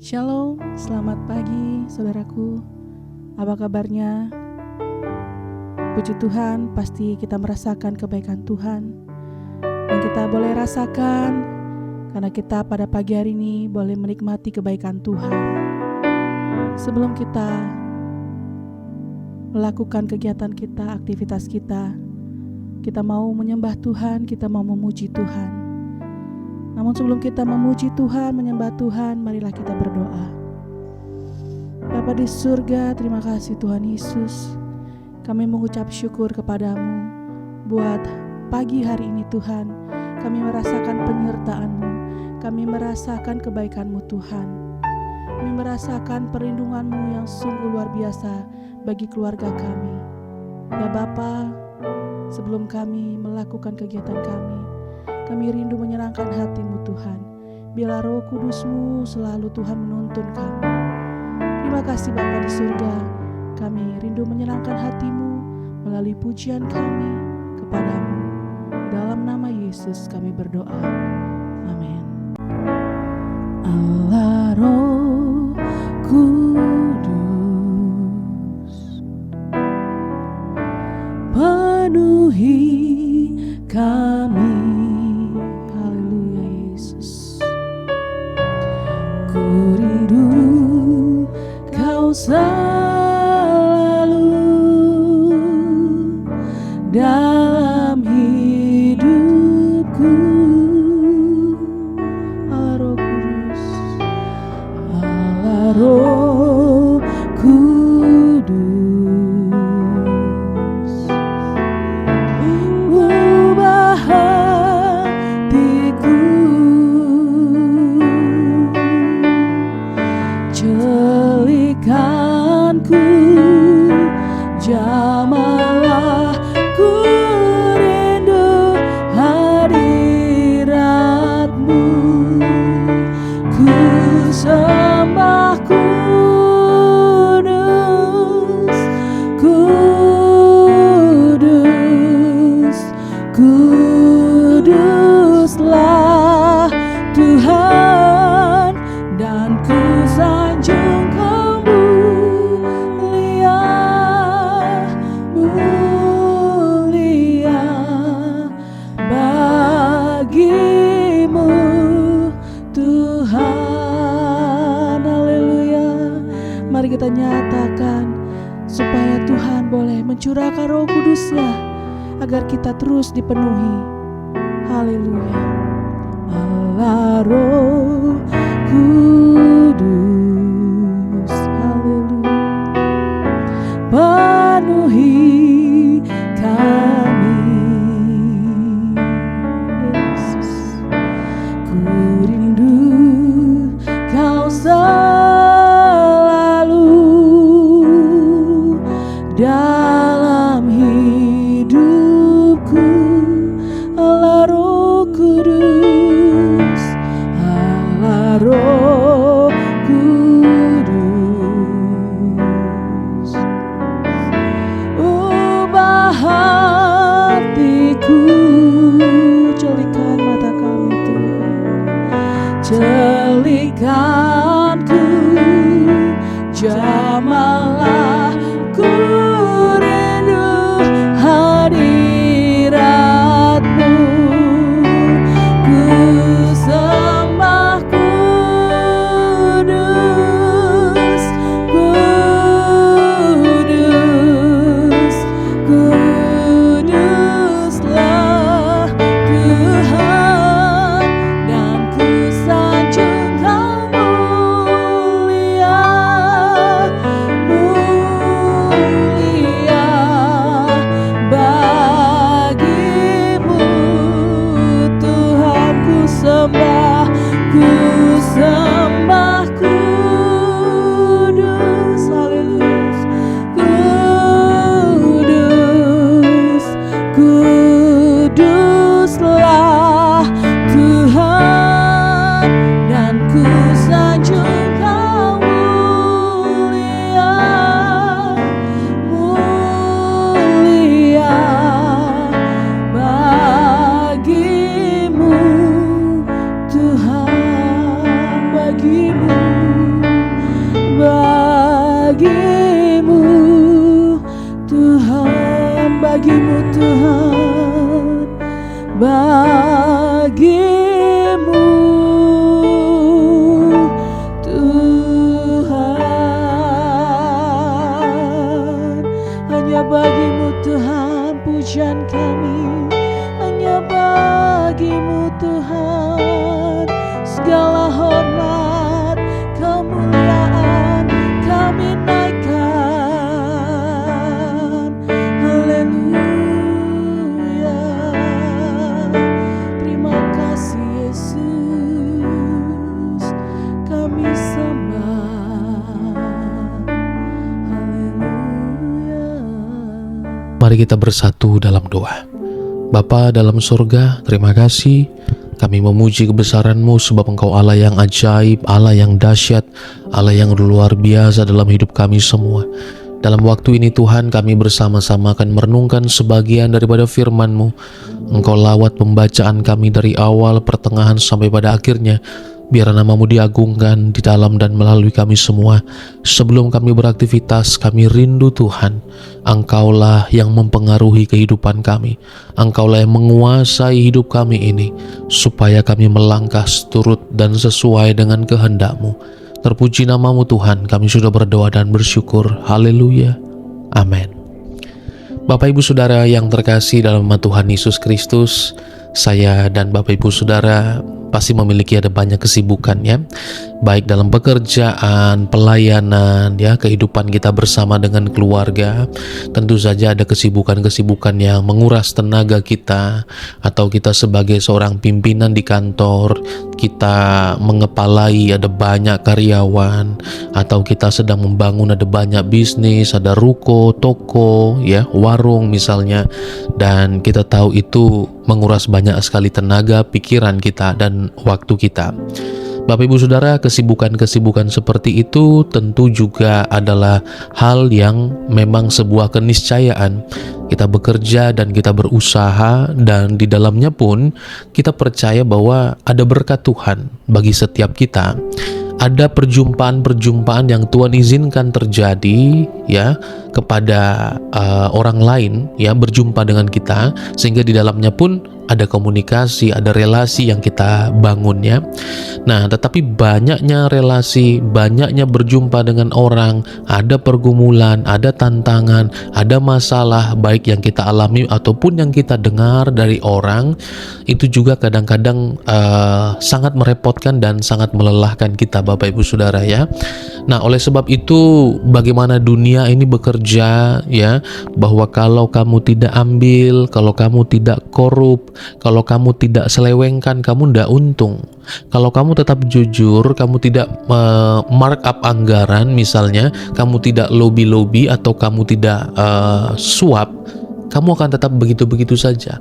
Shalom, selamat pagi saudaraku. Apa kabarnya? Puji Tuhan, pasti kita merasakan kebaikan Tuhan. Yang kita boleh rasakan karena kita pada pagi hari ini boleh menikmati kebaikan Tuhan. Sebelum kita melakukan kegiatan kita, aktivitas kita mau menyembah Tuhan, kita mau memuji Tuhan. Namun sebelum kita memuji Tuhan, menyembah Tuhan, marilah kita berdoa. Bapa di surga, terima kasih Tuhan Yesus. Kami mengucap syukur kepadamu buat pagi hari ini Tuhan. Kami merasakan penyertaan-Mu, kami merasakan kebaikan-Mu Tuhan. Kami merasakan perlindungan-Mu yang sungguh luar biasa bagi keluarga kami. Ya Bapa, sebelum kami melakukan kegiatan kami rindu menyenangkan hati-Mu Tuhan. Biarlah Roh Kudus-Mu selalu Tuhan menuntun kami. Terima kasih Bapa di surga. Kami rindu menyenangkan hati-Mu melalui pujian kami kepadamu. Dalam nama Yesus kami berdoa. Amin. Allah Roh Kudus, penuhi kami. Ku rindu Kau selalu dalam hidupku. Allah Roh Kudus, Allah Roh Kudus, ubah hatiku, celikanku, jamahlah ku rindu hadirat-Mu. Ku sembah kudus, kudus, kuduslah Tuhan, dan ku sanjung bagimu Tuhan. Haleluya. Mari kita nyatakan supaya Tuhan boleh mencurahkan Roh Kudus-Nya agar kita terus dipenuhi. Haleluya. Allah Roh Kudus, haleluya, penuhi kami. Yesus, ku rindu Kau selalu dalam hidupku. Allah Roh Kudus, Allah Roh Kudus, ubah hatiku, celikan mata kami Tuhan, celikanku, jamahlah ku rindu hadirat-Mu. Ku sembah kudus, kudus, kuduslah Tuhan, dan ku sanjung Kau mulia, mulia bagimu Tuhan. Ku sembah kudus, haleluya, kudus, kuduslah Tuhan, dan ku sanjung Kau mulia, mulia bagimu Tuhan, bagimu. Mari kita bersatu dalam doa. Bapa dalam surga, terima kasih. Kami memuji kebesaran-Mu sebab Engkau Allah yang ajaib, Allah yang dahsyat, Allah yang luar biasa dalam hidup kami semua. Dalam waktu ini Tuhan, kami bersama-sama akan merenungkan sebagian daripada firman-Mu. Engkau lawat pembacaan kami dari awal, pertengahan sampai pada akhirnya. Biar nama-Mu diagungkan di dalam dan melalui kami semua. Sebelum kami beraktivitas, kami rindu Tuhan. Engkaulah yang mempengaruhi kehidupan kami. Engkaulah yang menguasai hidup kami ini, supaya kami melangkah seturut dan sesuai dengan kehendak-Mu. Terpuji nama-Mu Tuhan, kami sudah berdoa dan bersyukur. Haleluya. Amin. Bapak Ibu Saudara yang terkasih dalam nama Tuhan Yesus Kristus, saya dan Bapak Ibu Saudara pasti memiliki ada banyak kesibukan ya, baik dalam pekerjaan, pelayanan ya, kehidupan kita bersama dengan keluarga. Tentu saja ada kesibukan-kesibukan yang menguras tenaga kita, atau kita sebagai seorang pimpinan di kantor, kita mengepalai ada banyak karyawan, atau kita sedang membangun ada banyak bisnis, ada ruko, toko ya, warung misalnya, dan kita tahu itu menguras banyak sekali tenaga, pikiran kita, dan waktu kita. Bapak Ibu Saudara, kesibukan-kesibukan seperti itu tentu juga adalah hal yang memang sebuah keniscayaan. Kita bekerja dan kita berusaha, dan di dalamnya pun kita percaya bahwa ada berkat Tuhan bagi setiap kita. Ada perjumpaan-perjumpaan yang Tuhan izinkan terjadi ya kepada orang lain ya, berjumpa dengan kita, sehingga di dalamnya pun ada komunikasi, ada relasi yang kita bangun ya. Nah, tetapi banyaknya relasi, banyaknya berjumpa dengan orang, ada pergumulan, ada tantangan, ada masalah baik yang kita alami ataupun yang kita dengar dari orang, itu juga kadang-kadang sangat merepotkan dan sangat melelahkan kita Bapak Ibu Saudara ya. Nah, oleh sebab itu bagaimana dunia ini bekerja ya, bahwa kalau kamu tidak ambil, kalau kamu tidak korup, kalau kamu tidak selewengkan, kamu tidak untung. Kalau kamu tetap jujur, kamu tidak markup anggaran misalnya, kamu tidak lobby-lobby, atau kamu tidak suap, kamu akan tetap begitu-begitu saja.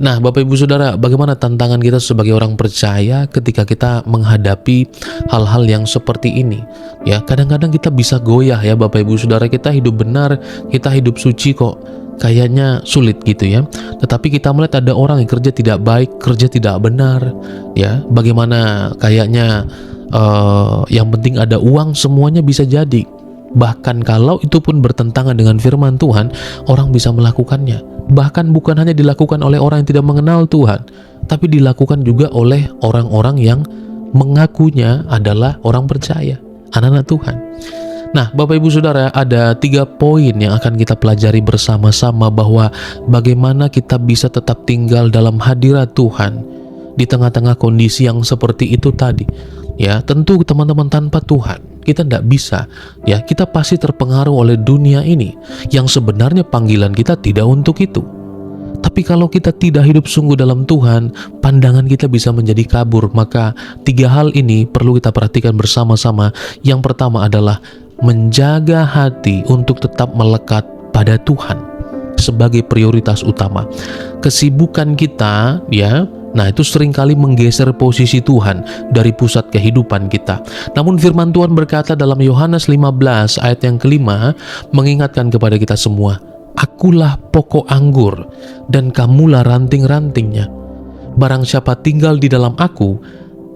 Nah, Bapak Ibu Saudara, bagaimana tantangan kita sebagai orang percaya ketika kita menghadapi hal-hal yang seperti ini? Ya, kadang-kadang kita bisa goyah ya Bapak Ibu Saudara, kita hidup benar, kita hidup suci kok, kayaknya sulit gitu ya. Tetapi kita melihat ada orang yang kerja tidak baik, kerja tidak benar ya. Bagaimana kayaknya yang penting ada uang, semuanya bisa jadi. Bahkan kalau itu pun bertentangan dengan firman Tuhan, orang bisa melakukannya. Bahkan bukan hanya dilakukan oleh orang yang tidak mengenal Tuhan, tapi dilakukan juga oleh orang-orang yang mengakunya adalah orang percaya, anak-anak Tuhan. Nah, Bapak Ibu Saudara, ada 3 poin yang akan kita pelajari bersama-sama, bahwa bagaimana kita bisa tetap tinggal dalam hadirat Tuhan di tengah-tengah kondisi yang seperti itu tadi. Ya, tentu teman-teman, tanpa Tuhan kita tidak bisa ya, kita pasti terpengaruh oleh dunia ini yang sebenarnya panggilan kita tidak untuk itu. Tapi kalau kita tidak hidup sungguh dalam Tuhan, pandangan kita bisa menjadi kabur. Maka 3 hal ini perlu kita perhatikan bersama-sama. Yang pertama adalah menjaga hati untuk tetap melekat pada Tuhan sebagai prioritas utama. Kesibukan kita ya, nah itu seringkali menggeser posisi Tuhan dari pusat kehidupan kita. Namun firman Tuhan berkata dalam Yohanes 15 ayat yang kelima, mengingatkan kepada kita semua, Akulah pokok anggur dan kamulah ranting-rantingnya. Barang siapa tinggal di dalam aku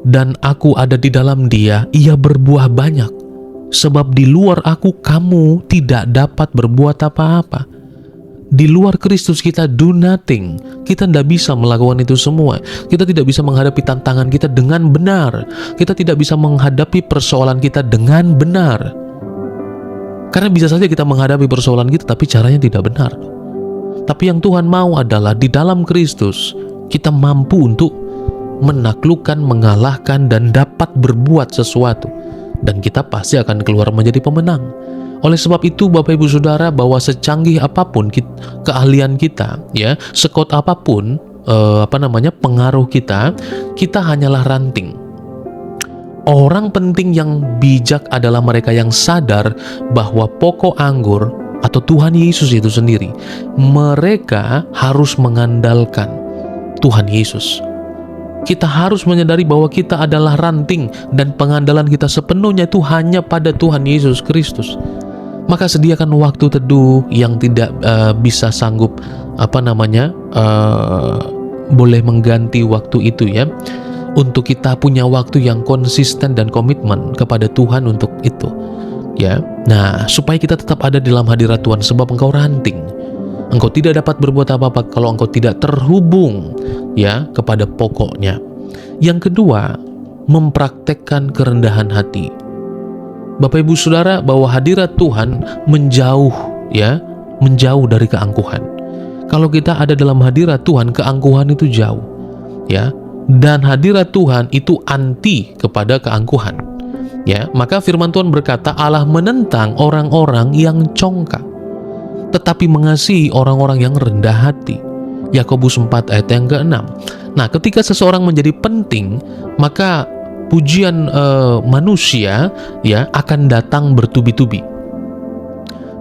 dan aku ada di dalam dia, ia berbuah banyak. Sebab di luar aku kamu tidak dapat berbuat apa-apa. Di luar Kristus kita do nothing. Kita tidak bisa melakukan itu semua. Kita tidak bisa menghadapi tantangan kita dengan benar. Kita tidak bisa menghadapi persoalan kita dengan benar. Karena bisa saja kita menghadapi persoalan kita, tapi caranya tidak benar. Tapi yang Tuhan mau adalah di dalam Kristus kita mampu untuk menaklukkan, mengalahkan, dan dapat berbuat sesuatu. Dan kita pasti akan keluar menjadi pemenang. Oleh sebab itu Bapak Ibu Saudara, bahwa secanggih apapun keahlian kita ya, sekuat apapun pengaruh kita hanyalah ranting. Orang penting yang bijak adalah mereka yang sadar bahwa pokok anggur atau Tuhan Yesus itu sendiri, mereka harus mengandalkan Tuhan Yesus. Kita harus menyadari bahwa kita adalah ranting dan pengandalan kita sepenuhnya itu hanya pada Tuhan Yesus Kristus. Maka sediakan waktu teduh yang tidak bisa sanggup boleh mengganti waktu itu ya, untuk kita punya waktu yang konsisten dan komitmen kepada Tuhan untuk itu ya. Nah, supaya kita tetap ada di dalam hadirat Tuhan, sebab engkau ranting. Engkau tidak dapat berbuat apa-apa kalau engkau tidak terhubung ya kepada pokoknya. Yang kedua, mempraktekkan kerendahan hati. Bapak Ibu Saudara, bahwa hadirat Tuhan menjauh dari keangkuhan. Kalau kita ada dalam hadirat Tuhan, keangkuhan itu jauh ya. Dan hadirat Tuhan itu anti kepada keangkuhan ya. Maka firman Tuhan berkata, Allah menentang orang-orang yang congkak, tetapi mengasihi orang-orang yang rendah hati. Yakobus 4 ayat yang ke-6. Nah, ketika seseorang menjadi penting, maka pujian manusia ya akan datang bertubi-tubi.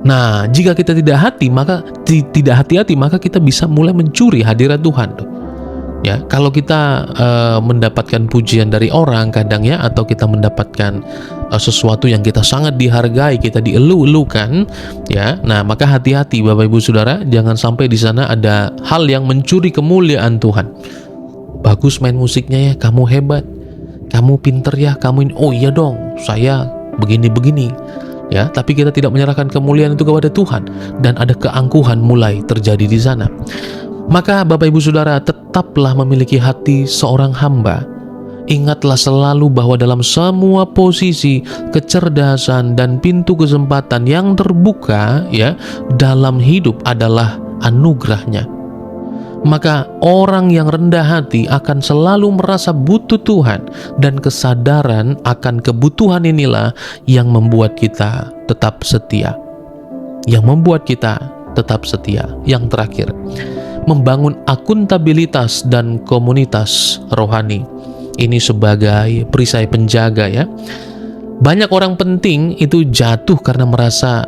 Nah, jika kita tidak hati-hati, maka kita bisa mulai mencuri hadirat Tuhan tuh. Ya, kalau kita mendapatkan pujian dari orang kadang ya, atau kita mendapatkan sesuatu yang kita sangat dihargai, kita dielu-elukan ya. Nah, maka hati-hati Bapak Ibu Saudara, jangan sampai di sana ada hal yang mencuri kemuliaan Tuhan. Bagus main musiknya ya, kamu hebat, kamu pinter ya, kamu ini, oh iya dong, saya begini-begini ya. Tapi kita tidak menyerahkan kemuliaan itu kepada Tuhan, dan ada keangkuhan mulai terjadi di sana. Maka Bapak Ibu Saudara, tetaplah memiliki hati seorang hamba. Ingatlah selalu bahwa dalam semua posisi, kecerdasan dan pintu kesempatan yang terbuka ya dalam hidup adalah anugerahnya. Maka orang yang rendah hati akan selalu merasa butuh Tuhan, dan kesadaran akan kebutuhan inilah yang membuat kita tetap setia. Yang terakhir, membangun akuntabilitas dan komunitas rohani. Ini sebagai perisai penjaga ya. Banyak orang penting itu jatuh karena merasa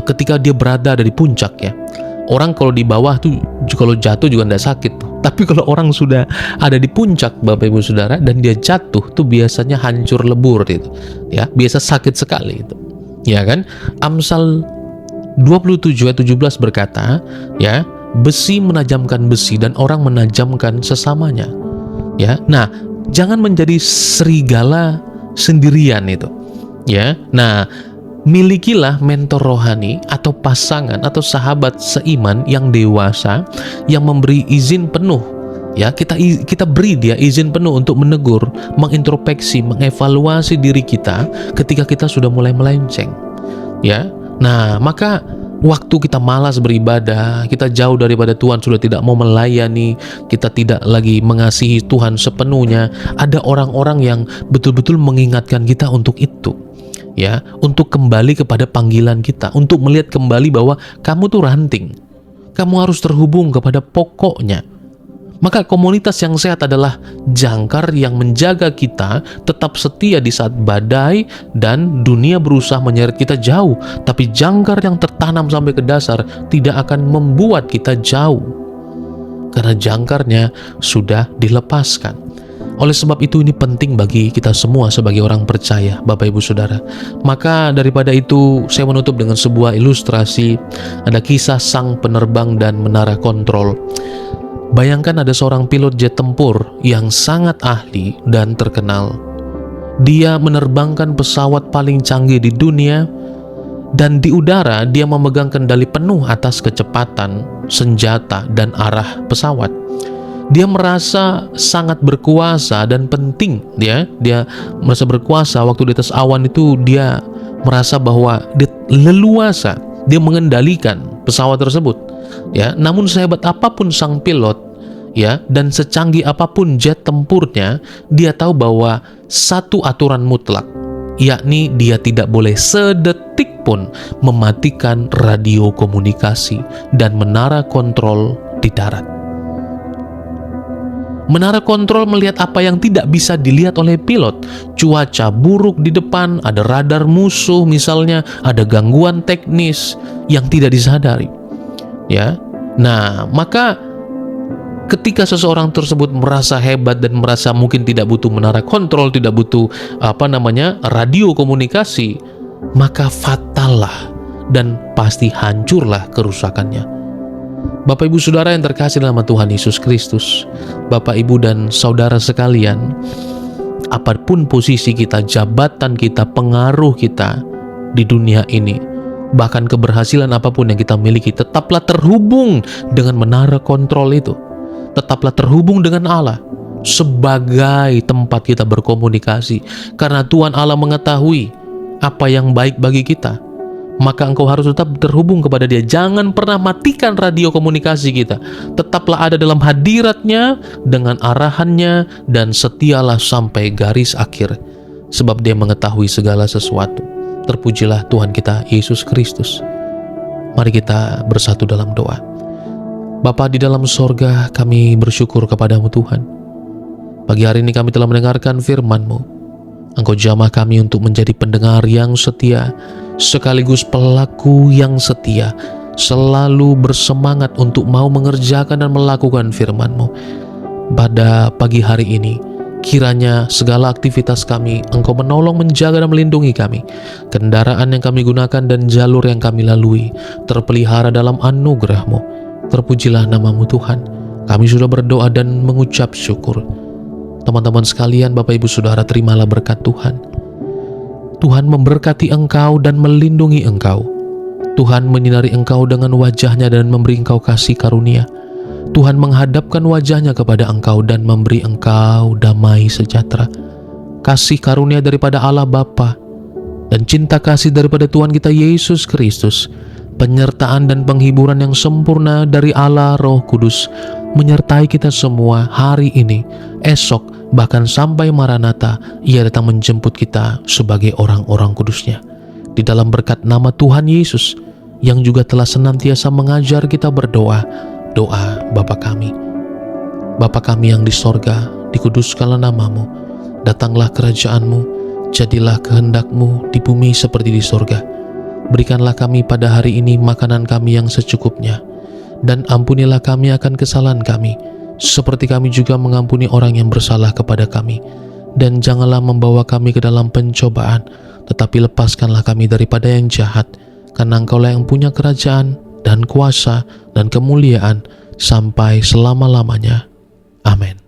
ketika dia berada di puncak ya. Orang kalau di bawah tuh kalau jatuh juga tidak sakit. Tapi kalau orang sudah ada di puncak Bapak Ibu Saudara dan dia jatuh tuh biasanya hancur lebur itu. Ya, biasa sakit sekali itu. Ya kan? Amsal 27 ayat 17 berkata, ya, besi menajamkan besi dan orang menajamkan sesamanya. Ya. Nah, jangan menjadi serigala sendirian itu. Ya. Nah, milikilah mentor rohani atau pasangan atau sahabat seiman yang dewasa, yang memberi izin penuh. Ya, kita beri dia izin penuh untuk menegur, mengintrospeksi, mengevaluasi diri kita ketika kita sudah mulai melenceng. Ya. Nah, maka waktu kita malas beribadah, kita jauh daripada Tuhan, sudah tidak mau melayani, kita tidak lagi mengasihi Tuhan sepenuhnya, ada orang-orang yang betul-betul mengingatkan kita untuk itu. Ya, untuk kembali kepada panggilan kita, untuk melihat kembali bahwa kamu tuh ranting. Kamu harus terhubung kepada pokoknya. Maka komunitas yang sehat adalah jangkar yang menjaga kita tetap setia di saat badai dan dunia berusaha menyeret kita jauh. Tapi jangkar yang tertanam sampai ke dasar tidak akan membuat kita jauh, karena jangkarnya sudah dilepaskan. Oleh sebab itu ini penting bagi kita semua sebagai orang percaya, Bapak Ibu Saudara. Maka daripada itu saya menutup dengan sebuah ilustrasi. Ada kisah sang penerbang dan menara kontrol. Bayangkan ada seorang pilot jet tempur yang sangat ahli dan terkenal. Dia menerbangkan pesawat paling canggih di dunia, dan di udara dia memegang kendali penuh atas kecepatan, senjata, dan arah pesawat. Dia merasa sangat berkuasa dan penting. Dia merasa berkuasa waktu di atas awan itu. Dia merasa bahwa dia leluasa, dia mengendalikan pesawat tersebut. Ya, namun sehebat apapun sang pilot, ya, dan secanggih apapun jet tempurnya, dia tahu bahwa satu aturan mutlak, yakni dia tidak boleh sedetik pun mematikan radio komunikasi dan menara kontrol di darat. Menara kontrol melihat apa yang tidak bisa dilihat oleh pilot. Cuaca buruk di depan, ada radar musuh misalnya, ada gangguan teknis yang tidak disadari. Ya. Nah, maka ketika seseorang tersebut merasa hebat dan merasa mungkin tidak butuh menara kontrol, tidak butuh radio komunikasi, maka fatal lah dan pasti hancurlah kerusakannya. Bapak Ibu Saudara yang terkasih dalam Tuhan Yesus Kristus, Bapak Ibu dan Saudara sekalian, apapun posisi kita, jabatan kita, pengaruh kita di dunia ini, bahkan keberhasilan apapun yang kita miliki, tetaplah terhubung dengan menara kontrol itu. Tetaplah terhubung dengan Allah sebagai tempat kita berkomunikasi, karena Tuhan Allah mengetahui apa yang baik bagi kita. Maka engkau harus tetap terhubung kepada Dia. Jangan pernah matikan radio komunikasi kita. Tetaplah ada dalam hadiratnya, dengan arahannya, dan setialah sampai garis akhir, sebab Dia mengetahui segala sesuatu. Terpujilah Tuhan kita Yesus Kristus. Mari kita bersatu dalam doa. Bapa di dalam sorga, kami bersyukur kepadamu Tuhan. Pagi hari ini kami telah mendengarkan firman-Mu. Engkau jamah kami untuk menjadi pendengar yang setia, sekaligus pelaku yang setia, selalu bersemangat untuk mau mengerjakan dan melakukan firman-Mu. Pada pagi hari ini, kiranya segala aktivitas kami Engkau menolong, menjaga dan melindungi kami. Kendaraan yang kami gunakan dan jalur yang kami lalui terpelihara dalam anugerah-Mu. Terpujilah nama-Mu Tuhan. Kami sudah berdoa dan mengucap syukur. Teman-teman sekalian, Bapak Ibu Saudara, terimalah berkat Tuhan. Tuhan memberkati engkau dan melindungi engkau. Tuhan menyinari engkau dengan wajah-Nya dan memberi engkau kasih karunia. Tuhan menghadapkan wajah-Nya kepada engkau dan memberi engkau damai sejahtera. Kasih karunia daripada Allah Bapa dan cinta kasih daripada Tuhan kita Yesus Kristus, penyertaan dan penghiburan yang sempurna dari Allah Roh Kudus menyertai kita semua hari ini, esok, bahkan sampai Maranatha Ia datang menjemput kita sebagai orang-orang kudus-Nya. Di dalam berkat nama Tuhan Yesus yang juga telah senantiasa mengajar kita berdoa, doa Bapa kami. Bapa kami yang di sorga, dikuduskanlah nama-Mu, datanglah kerajaan-Mu, jadilah kehendak-Mu di bumi seperti di sorga. Berikanlah kami pada hari ini makanan kami yang secukupnya, dan ampunilah kami akan kesalahan kami, seperti kami juga mengampuni orang yang bersalah kepada kami. Dan janganlah membawa kami ke dalam pencobaan, tetapi lepaskanlah kami daripada yang jahat, karena Engkaulah yang punya kerajaan dan kuasa dan kemuliaan sampai selama-lamanya. Amin.